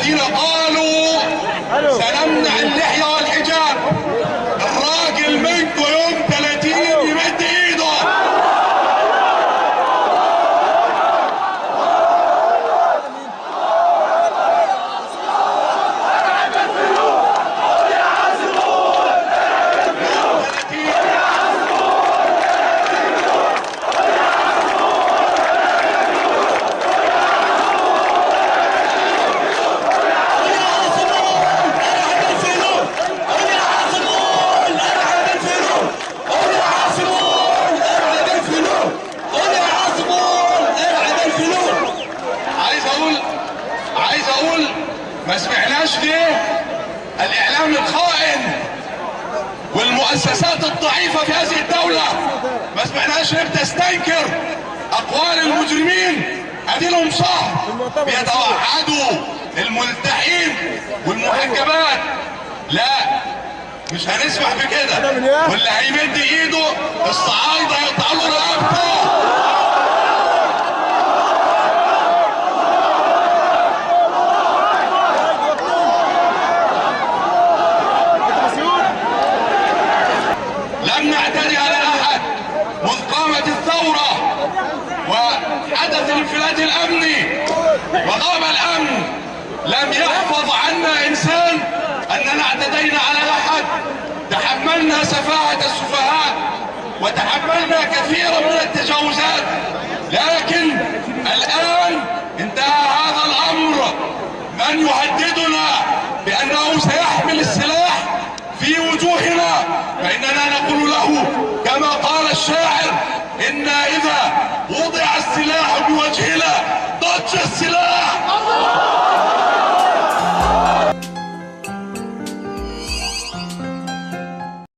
الذين قالوا سنمنع اللحية والحجاب. الراجل منكم يوم 30 يمد ايده. عايز اقول ما سمعناش ليه الاعلام الخائن والمؤسسات الضعيفة في هذه الدولة ما سمعناش ليه بتستنكر اقوال المجرمين. اديلهم شهر بيتوعدوا الملتحين والمحجبات. لا، مش هنسمح بكده، واللي هيمد ايده الصعايدة يقطعوا له رقبته. لم نعتدي على احد منذ قامت الثورة وحدث الانفلات الامني وغاب الامن. لم يحفظ عنا انسان اننا اعتدينا على احد. تحملنا سفاهة السفهاء وتحملنا كثيرا من التجاوزات، لكن الان انتهى هذا الامر. من يهددنا بانه سيحمل السلاح في وجوهنا فإننا نقول له كما قال الشاعر: